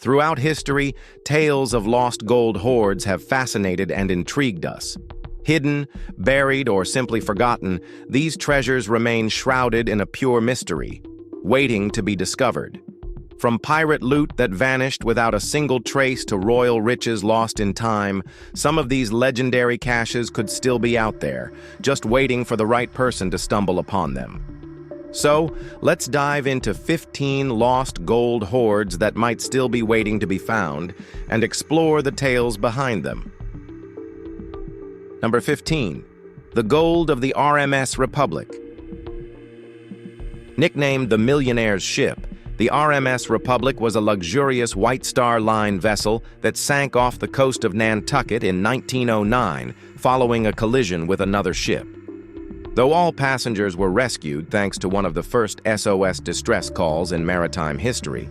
Throughout history, tales of lost gold hoards have fascinated and intrigued us. Hidden, buried, or simply forgotten, these treasures remain shrouded in a pure mystery, waiting to be discovered. From pirate loot that vanished without a single trace to royal riches lost in time, some of these legendary caches could still be out there, just waiting for the right person to stumble upon them. So, let's dive into 15 lost gold hoards that might still be waiting to be found, and explore the tales behind them. Number 15. The gold of the RMS Republic. Nicknamed the Millionaire's Ship, the RMS Republic was a luxurious White Star Line vessel that sank off the coast of Nantucket in 1909 following a collision with another ship. Though all passengers were rescued thanks to one of the first SOS distress calls in maritime history,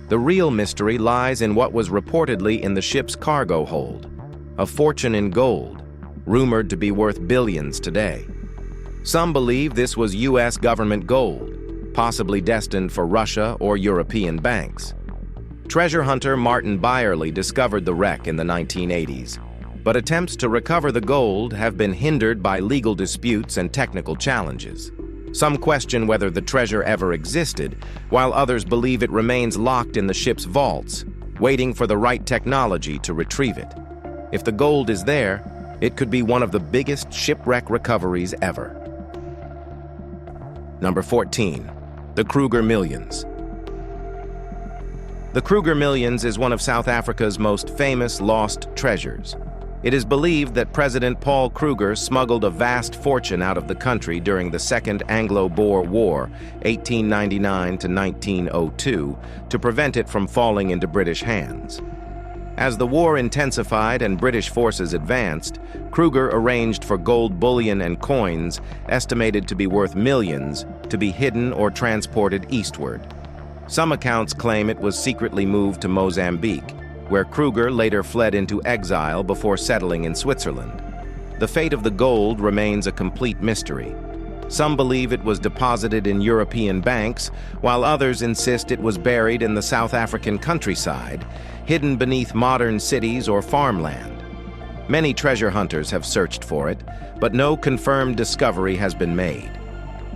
the real mystery lies in what was reportedly in the ship's cargo hold, a fortune in gold, rumored to be worth billions today. Some believe this was U.S. government gold, possibly destined for Russia or European banks. Treasure hunter Martin Byerly discovered the wreck in the 1980s, but attempts to recover the gold have been hindered by legal disputes and technical challenges. Some question whether the treasure ever existed, while others believe it remains locked in the ship's vaults, waiting for the right technology to retrieve it. If the gold is there, it could be one of the biggest shipwreck recoveries ever. Number 14. The Kruger Millions. The Kruger Millions is one of South Africa's most famous lost treasures. It is believed that President Paul Kruger smuggled a vast fortune out of the country during the Second Anglo-Boer War, 1899 to 1902, to prevent it from falling into British hands. As the war intensified and British forces advanced, Kruger arranged for gold bullion and coins, estimated to be worth millions, to be hidden or transported eastward. Some accounts claim it was secretly moved to Mozambique, where Kruger later fled into exile before settling in Switzerland. The fate of the gold remains a complete mystery. Some believe it was deposited in European banks, while others insist it was buried in the South African countryside, hidden beneath modern cities or farmland. Many treasure hunters have searched for it, but no confirmed discovery has been made.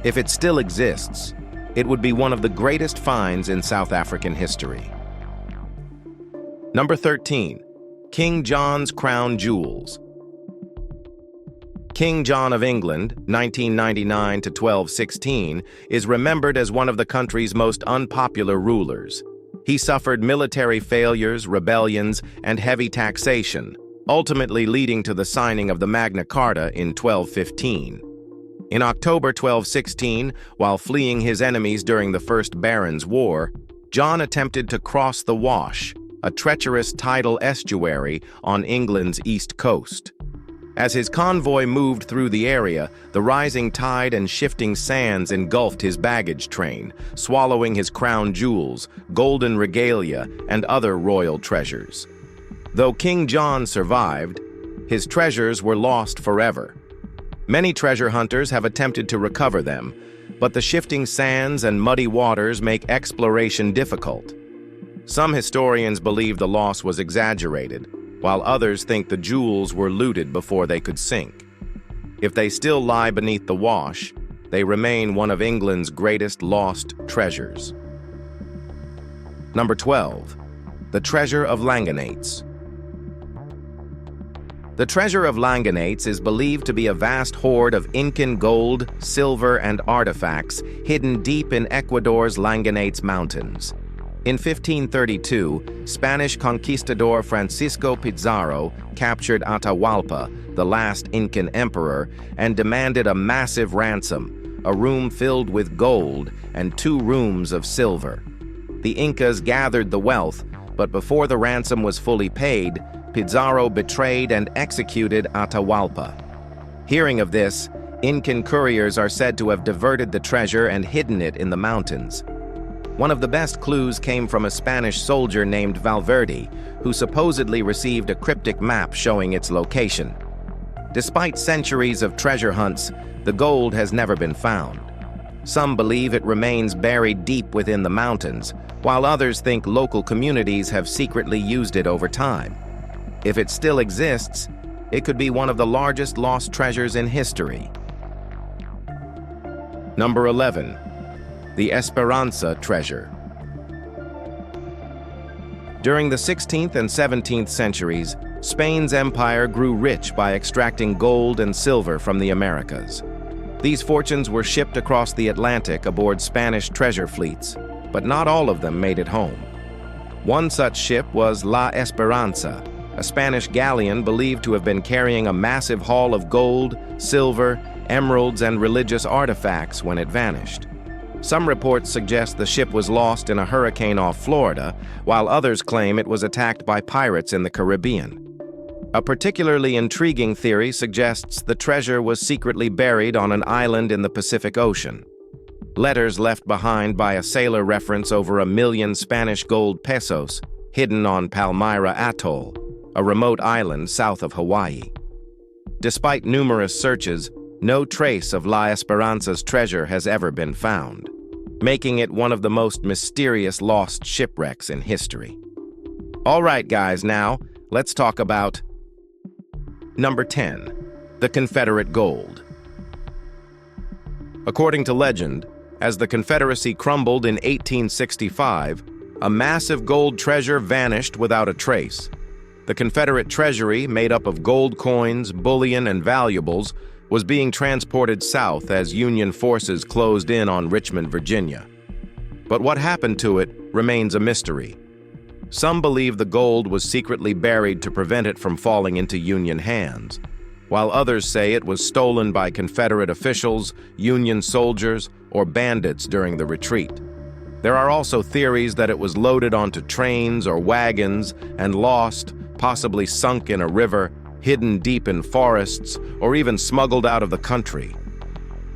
If it still exists, it would be one of the greatest finds in South African history. Number 13. King John's Crown Jewels. King John of England, 1999 to 1216, is remembered as one of the country's most unpopular rulers. He suffered military failures, rebellions, and heavy taxation, ultimately leading to the signing of the Magna Carta in 1215. In October 1216, while fleeing his enemies during the First Barons' War, John attempted to cross the Wash, a treacherous tidal estuary on England's east coast. As his convoy moved through the area, the rising tide and shifting sands engulfed his baggage train, swallowing his crown jewels, golden regalia, and other royal treasures. Though King John survived, his treasures were lost forever. Many treasure hunters have attempted to recover them, but the shifting sands and muddy waters make exploration difficult. Some historians believe the loss was exaggerated, while others think the jewels were looted before they could sink. If they still lie beneath the Wash, they remain one of England's greatest lost treasures. Number 12. The Treasure of Langanates. The treasure of Langanates is believed to be a vast hoard of Incan gold, silver, and artifacts hidden deep in Ecuador's Langanates Mountains. In 1532, Spanish conquistador Francisco Pizarro captured Atahualpa, the last Incan emperor, and demanded a massive ransom, a room filled with gold and 2 rooms of silver. The Incas gathered the wealth, but before the ransom was fully paid, Pizarro betrayed and executed Atahualpa. Hearing of this, Incan couriers are said to have diverted the treasure and hidden it in the mountains. One of the best clues came from a Spanish soldier named Valverde, who supposedly received a cryptic map showing its location. Despite centuries of treasure hunts, the gold has never been found. Some believe it remains buried deep within the mountains, while others think local communities have secretly used it over time. If it still exists, it could be one of the largest lost treasures in history. Number 11. The Esperanza Treasure. During the 16th and 17th centuries, Spain's empire grew rich by extracting gold and silver from the Americas. These fortunes were shipped across the Atlantic aboard Spanish treasure fleets, but not all of them made it home. One such ship was La Esperanza, a Spanish galleon believed to have been carrying a massive haul of gold, silver, emeralds, and religious artifacts when it vanished. Some reports suggest the ship was lost in a hurricane off Florida, while others claim it was attacked by pirates in the Caribbean. A particularly intriguing theory suggests the treasure was secretly buried on an island in the Pacific Ocean. Letters left behind by a sailor reference over 1 million Spanish gold pesos hidden on Palmyra Atoll, a remote island south of Hawaii. Despite numerous searches, no trace of La Esperanza's treasure has ever been found, making it one of the most mysterious lost shipwrecks in history. All right, guys, now let's talk about Number 10. The Confederate Gold. According to legend, as the Confederacy crumbled in 1865, a massive gold treasure vanished without a trace. The Confederate treasury, made up of gold coins, bullion, and valuables, was being transported south as Union forces closed in on Richmond, Virginia. But what happened to it remains a mystery. Some believe the gold was secretly buried to prevent it from falling into Union hands, while others say it was stolen by Confederate officials, Union soldiers, or bandits during the retreat. There are also theories that it was loaded onto trains or wagons and lost, possibly sunk in a river, hidden deep in forests, or even smuggled out of the country.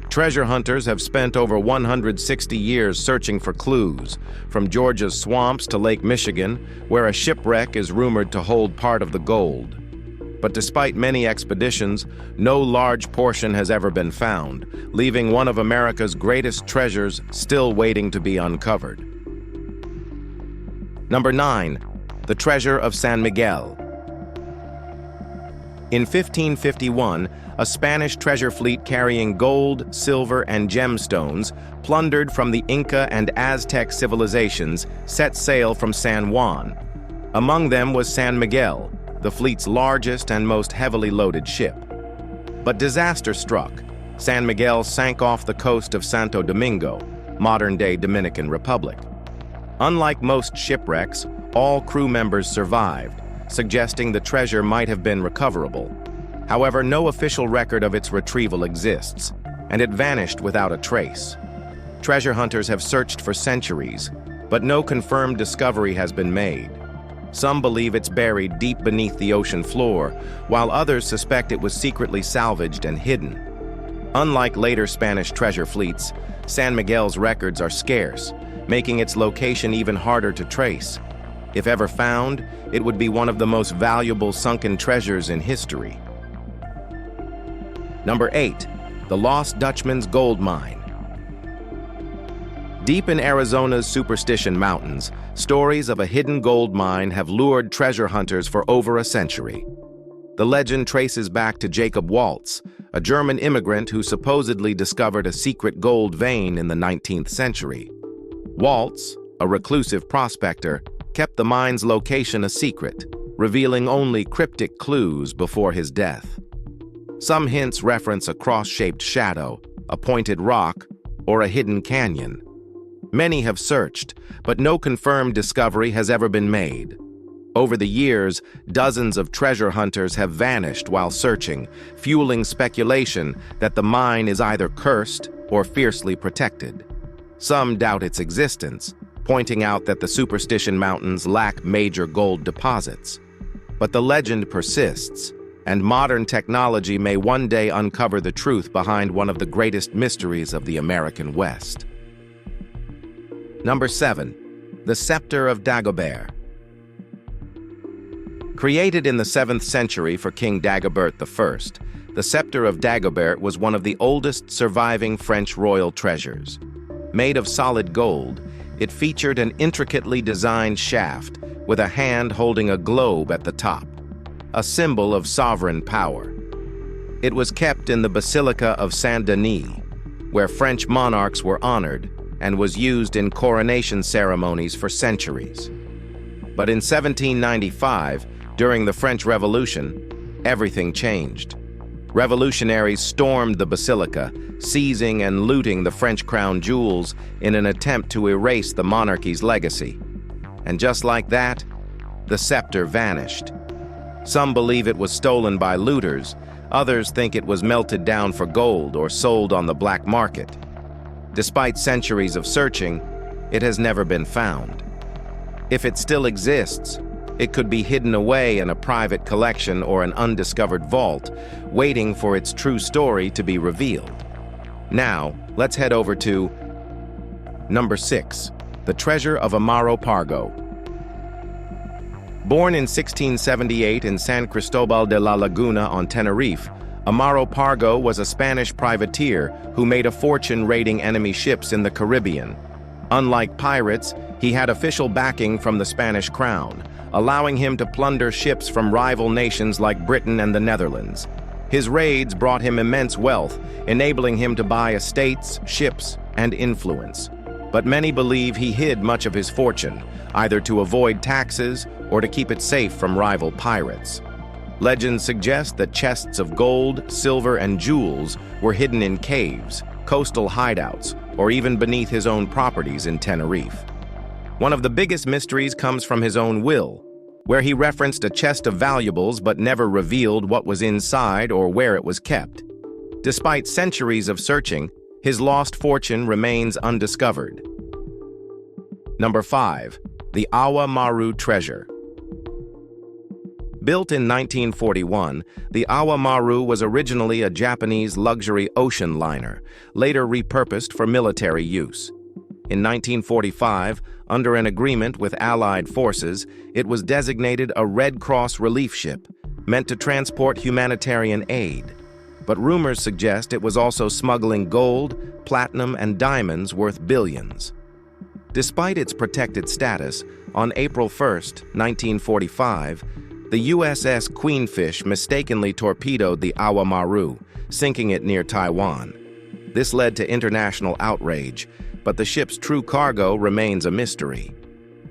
Treasure hunters have spent over 160 years searching for clues, from Georgia's swamps to Lake Michigan, where a shipwreck is rumored to hold part of the gold. But despite many expeditions, no large portion has ever been found, leaving one of America's greatest treasures still waiting to be uncovered. Number 9. The Treasure of San Miguel. In 1551, a Spanish treasure fleet carrying gold, silver, and gemstones, plundered from the Inca and Aztec civilizations, set sail from San Juan. Among them was San Miguel, the fleet's largest and most heavily loaded ship. But disaster struck. San Miguel sank off the coast of Santo Domingo, modern-day Dominican Republic. Unlike most shipwrecks, all crew members survived, suggesting the treasure might have been recoverable. However, no official record of its retrieval exists, and it vanished without a trace. Treasure hunters have searched for centuries, but no confirmed discovery has been made. Some believe it's buried deep beneath the ocean floor, while others suspect it was secretly salvaged and hidden. Unlike later Spanish treasure fleets, San Miguel's records are scarce, making its location even harder to trace. If ever found, it would be one of the most valuable sunken treasures in history. Number 8. The Lost Dutchman's Gold Mine. Deep in Arizona's Superstition Mountains, stories of a hidden gold mine have lured treasure hunters for over a century. The legend traces back to Jacob Waltz, a German immigrant who supposedly discovered a secret gold vein in the 19th century. Waltz, a reclusive prospector, kept the mine's location a secret, revealing only cryptic clues before his death. Some hints reference a cross-shaped shadow, a pointed rock, or a hidden canyon. Many have searched, but no confirmed discovery has ever been made. Over the years, dozens of treasure hunters have vanished while searching, fueling speculation that the mine is either cursed or fiercely protected. Some doubt its existence, pointing out that the Superstition Mountains lack major gold deposits. But the legend persists, and modern technology may one day uncover the truth behind one of the greatest mysteries of the American West. Number 7. The Scepter of Dagobert. Created in the 7th century for King Dagobert I, the Scepter of Dagobert was one of the oldest surviving French royal treasures. Made of solid gold, it featured an intricately designed shaft with a hand holding a globe at the top, a symbol of sovereign power. It was kept in the Basilica of Saint-Denis, where French monarchs were honored, and was used in coronation ceremonies for centuries. But in 1795, during the French Revolution, everything changed. Revolutionaries stormed the basilica, seizing and looting the French crown jewels in an attempt to erase the monarchy's legacy. And just like that, the scepter vanished. Some believe it was stolen by looters, others think it was melted down for gold or sold on the black market. Despite centuries of searching, it has never been found. If it still exists, it could be hidden away in a private collection or an undiscovered vault, waiting for its true story to be revealed. Now, let's head over to number 6, the treasure of Amaro Pargo. Born in 1678 in San Cristobal de la Laguna on Tenerife, Amaro Pargo was a Spanish privateer who made a fortune raiding enemy ships in the Caribbean. Unlike pirates, he had official backing from the Spanish crown, allowing him to plunder ships from rival nations like Britain and the Netherlands. His raids brought him immense wealth, enabling him to buy estates, ships, and influence. But many believe he hid much of his fortune, either to avoid taxes or to keep it safe from rival pirates. Legends suggest that chests of gold, silver, and jewels were hidden in caves, coastal hideouts, or even beneath his own properties in Tenerife. One of the biggest mysteries comes from his own will, where he referenced a chest of valuables but never revealed what was inside or where it was kept. Despite centuries of searching, his lost fortune remains undiscovered. Number 5. The Awa Maru Treasure. Built in 1941, the Awa Maru was originally a Japanese luxury ocean liner, later repurposed for military use. In 1945, under an agreement with Allied forces, it was designated a Red Cross relief ship, meant to transport humanitarian aid. But rumors suggest it was also smuggling gold, platinum, and diamonds worth billions. Despite its protected status, on April 1, 1945, the USS Queenfish mistakenly torpedoed the Awa Maru, sinking it near Taiwan. This led to international outrage, but the ship's true cargo remains a mystery.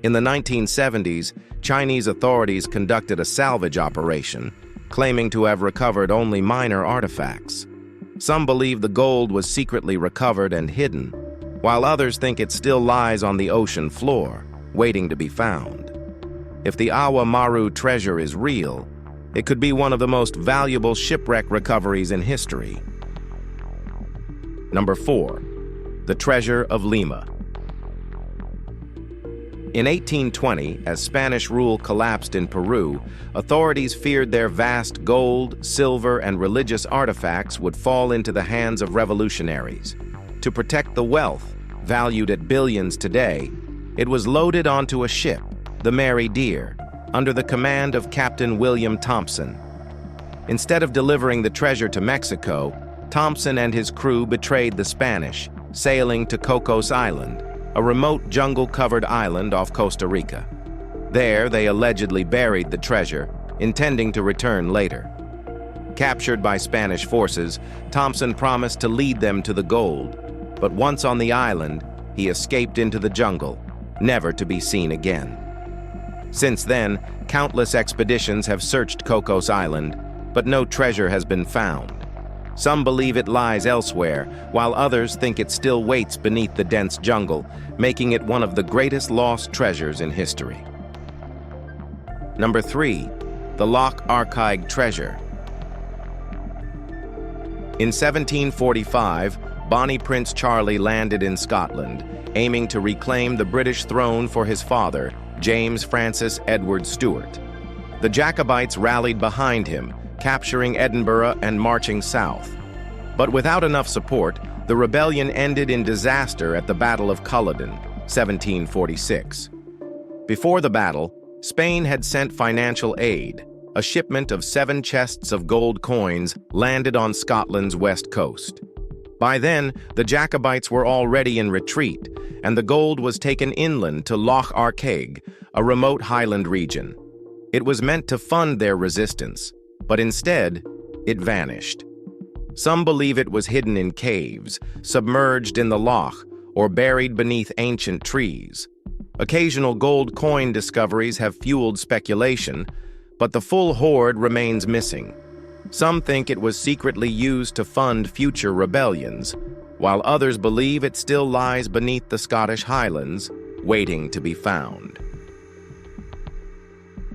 In the 1970s, Chinese authorities conducted a salvage operation, claiming to have recovered only minor artifacts. Some believe the gold was secretly recovered and hidden, while others think it still lies on the ocean floor, waiting to be found. If the Awa Maru treasure is real, it could be one of the most valuable shipwreck recoveries in history. Number 4. The Treasure of Lima. In 1820, as Spanish rule collapsed in Peru, authorities feared their vast gold, silver, and religious artifacts would fall into the hands of revolutionaries. To protect the wealth, valued at billions today, it was loaded onto a ship, the Mary Dear, under the command of Captain William Thompson. Instead of delivering the treasure to Mexico, Thompson and his crew betrayed the Spanish, sailing to Cocos Island, a remote jungle-covered island off Costa Rica. There, they allegedly buried the treasure, intending to return later. Captured by Spanish forces, Thompson promised to lead them to the gold, but once on the island, he escaped into the jungle, never to be seen again. Since then, countless expeditions have searched Cocos Island, but no treasure has been found. Some believe it lies elsewhere, while others think it still waits beneath the dense jungle, making it one of the greatest lost treasures in history. Number 3. The Loch Arkaig Treasure. In 1745, Bonnie Prince Charlie landed in Scotland, aiming to reclaim the British throne for his father, James Francis Edward Stuart. The Jacobites rallied behind him, capturing Edinburgh and marching south. But without enough support, the rebellion ended in disaster at the Battle of Culloden, 1746. Before the battle, Spain had sent financial aid. A shipment of 7 chests of gold coins landed on Scotland's west coast. By then, the Jacobites were already in retreat, and the gold was taken inland to Loch Arkaig, a remote highland region. It was meant to fund their resistance, but instead, it vanished. Some believe it was hidden in caves, submerged in the loch, or buried beneath ancient trees. Occasional gold coin discoveries have fueled speculation, but the full hoard remains missing. Some think it was secretly used to fund future rebellions, while others believe it still lies beneath the Scottish Highlands, waiting to be found.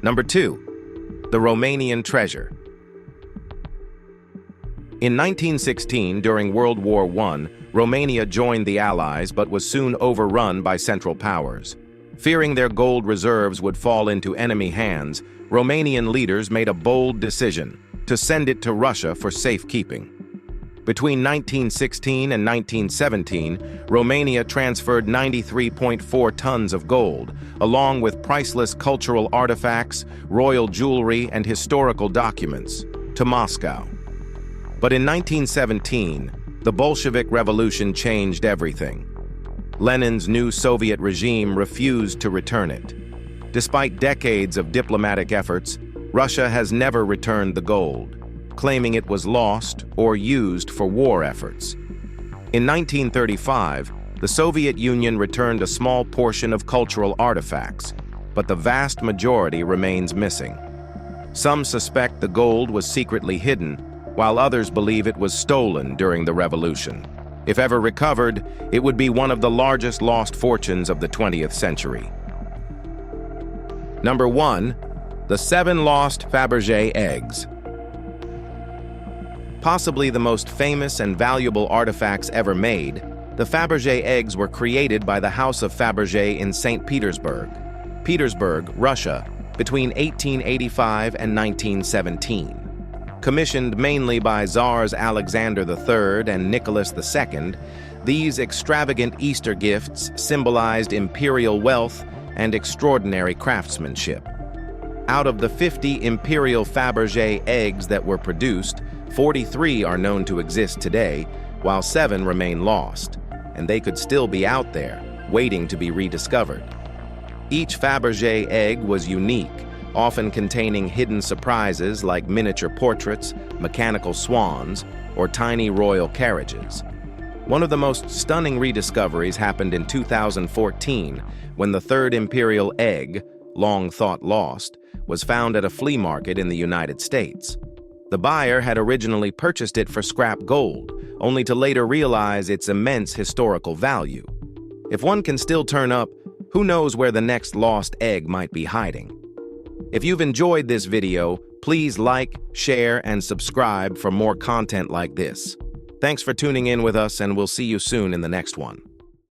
Number 2. The Romanian treasure. In 1916, during World War I, Romania joined the Allies but was soon overrun by Central Powers. Fearing their gold reserves would fall into enemy hands, Romanian leaders made a bold decision to send it to Russia for safekeeping. Between 1916 and 1917, Romania transferred 93.4 tons of gold, along with priceless cultural artifacts, royal jewelry, and historical documents, to Moscow. But in 1917, the Bolshevik Revolution changed everything. Lenin's new Soviet regime refused to return it. Despite decades of diplomatic efforts, Russia has never returned the gold, claiming it was lost or used for war efforts. In 1935, the Soviet Union returned a small portion of cultural artifacts, but the vast majority remains missing. Some suspect the gold was secretly hidden, while others believe it was stolen during the revolution. If ever recovered, it would be one of the largest lost fortunes of the 20th century. Number 1. The 7 lost Fabergé eggs. Possibly the most famous and valuable artifacts ever made, the Fabergé eggs were created by the House of Fabergé in St. Petersburg, Russia, between 1885 and 1917. Commissioned mainly by Tsars Alexander III and Nicholas II, these extravagant Easter gifts symbolized imperial wealth and extraordinary craftsmanship. Out of the 50 imperial Fabergé eggs that were produced, 43 are known to exist today, while 7 remain lost, and they could still be out there, waiting to be rediscovered. Each Fabergé egg was unique, often containing hidden surprises like miniature portraits, mechanical swans, or tiny royal carriages. One of the most stunning rediscoveries happened in 2014 when the 3rd imperial egg, long thought lost, was found at a flea market in the United States. The buyer had originally purchased it for scrap gold, only to later realize its immense historical value. If one can still turn up, who knows where the next lost egg might be hiding? If you've enjoyed this video, please like, share, and subscribe for more content like this. Thanks for tuning in with us, and we'll see you soon in the next one.